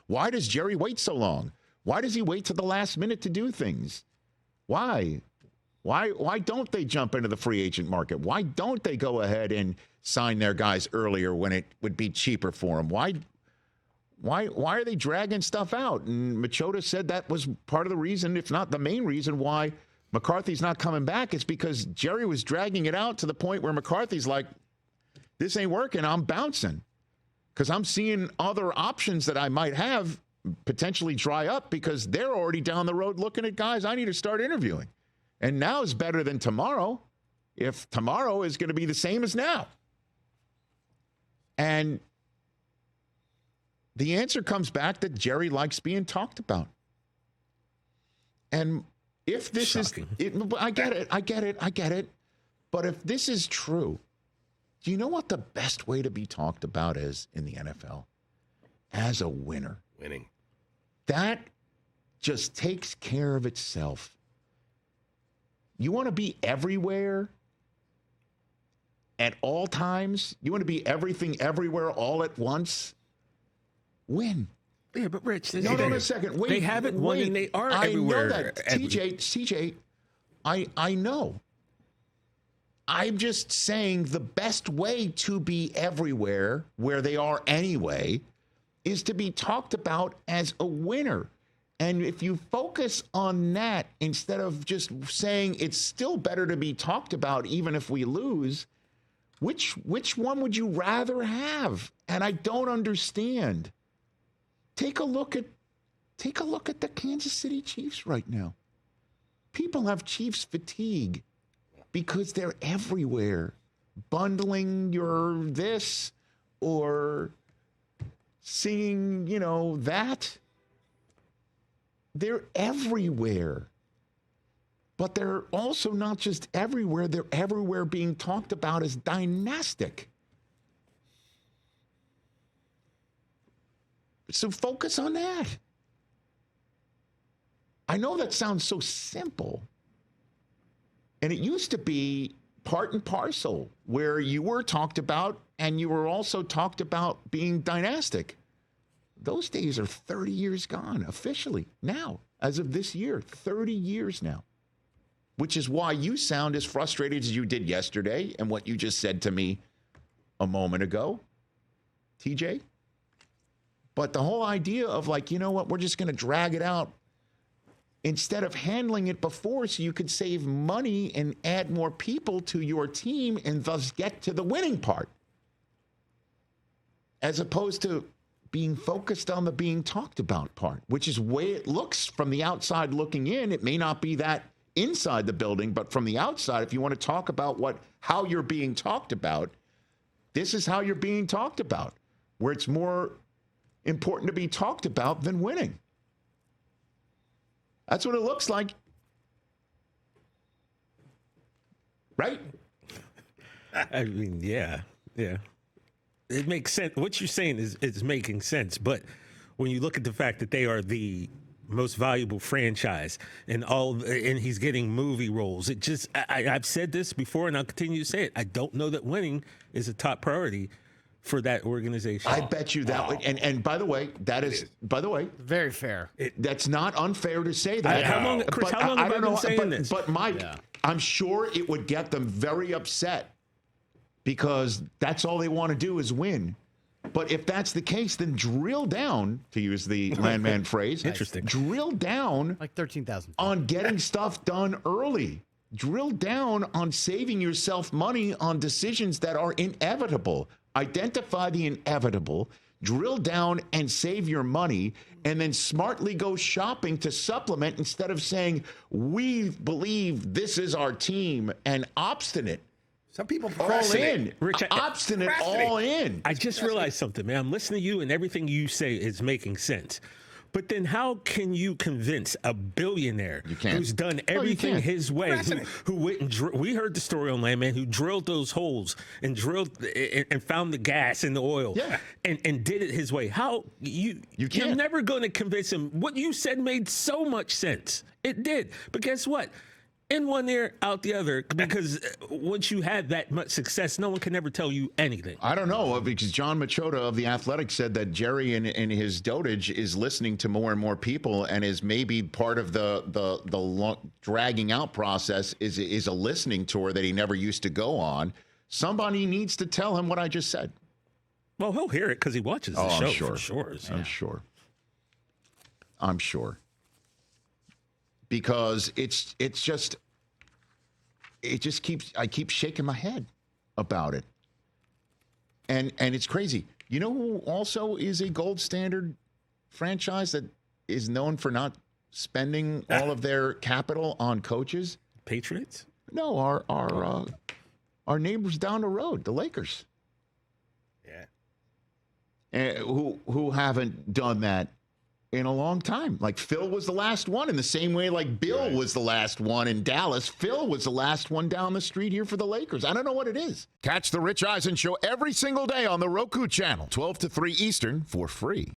Why does Jerry wait so long? Why does he wait to the last minute to do things? Why? Why don't they jump into the free agent market? Why don't they go ahead and sign their guys earlier when it would be cheaper for them? Why are they dragging stuff out? And Machota said that was part of the reason, if not the main reason, why McCarthy's not coming back. It's because Jerry was dragging it out to the point where McCarthy's like, this ain't working, I'm bouncing. Because I'm seeing other options that I might have potentially dry up because they're already down the road looking at guys I need to start interviewing. And now is better than tomorrow if tomorrow is going to be the same as now. And the answer comes back that Jerry likes being talked about. And if this Shocking. I get it. But if this is true, do you know what the best way to be talked about is in the NFL? As a winner. Winning. That just takes care of itself. You want to be everywhere at all times? You want to be everything everywhere all at once? Win. Yeah, but Rich, No, a second. Wait, they haven't won and they are everywhere. I know that. CJ, I know. I'm just saying the best way to be everywhere, where they are anyway, is to be talked about as a winner. And if you focus on that instead of just saying it's still better to be talked about even if we lose, which one would you rather have? And I don't understand. Take a look at the Kansas City Chiefs right now. People have Chiefs fatigue because they're everywhere, bundling your this or singing, that. They're everywhere. But they're also not just everywhere, they're everywhere being talked about as dynastic. So focus on that. I know that sounds so simple. And it used to be part and parcel where you were talked about and you were also talked about being dynastic. Those days are 30 years gone officially now, as of this year, 30 years now, which is why you sound as frustrated as you did yesterday and what you just said to me a moment ago, TJ. But the whole idea of like, you know what, we're just going to drag it out instead of handling it before so you could save money and add more people to your team and thus get to the winning part, as opposed to being focused on the being talked about part, which is the way it looks from the outside looking in. It may not be that inside the building, but from the outside, if you want to talk about how you're being talked about, this is how you're being talked about, where it's more important to be talked about than winning. That's what it looks like. Right? I mean, yeah. It makes sense. What you're saying is making sense. But when you look at the fact that they are the most valuable franchise and he's getting movie roles, it just, I've said this before and I'll continue to say it. I don't know that winning is a top priority for that organization. I bet you that would. And by the way, Very fair. That's not unfair to say that. How long have I been saying this? But Mike, I'm sure it would get them very upset because that's all they want to do is win. But if that's the case, then drill down, to use the landman phrase. Interesting. Drill down Like 13,000. on getting stuff done early. Drill down on saving yourself money on decisions that are inevitable. Identify the inevitable, drill down and save your money, and then smartly go shopping to supplement instead of saying, we believe this is our team, and obstinate. Some people All in. Rich, Obstinate all in. I just realized something, man. I'm listening to you and everything you say is making sense. But then how can you convince a billionaire who's done everything his way, who went and we heard the story on Landman, who drilled those holes and drilled and found the gas and the oil and did it his way. How you're never going to convince him. What you said made so much sense. It did. But guess what? in one ear, out the other, because once you have that much success, no one can ever tell you anything. I don't know, because John Machota of The Athletic said that Jerry in his dotage is listening to more and more people, and is maybe part of the dragging out process is a listening tour that he never used to go on. Somebody needs to tell him what I just said. Well, he'll hear it because he watches the show. I'm sure. For sure. I'm sure. Because I keep shaking my head about it. And it's crazy. You know who also is a gold standard franchise that is known for not spending all of their capital on coaches? Patriots? No, our neighbors down the road, the Lakers. Yeah. Who haven't done that in a long time. Like Phil was the last one, in the same way like Bill was the last one in Dallas. Phil was the last one down the street here for the Lakers. I don't know what it is. Catch the Rich Eisen Show every single day on the Roku channel, 12 to 3 Eastern, for free.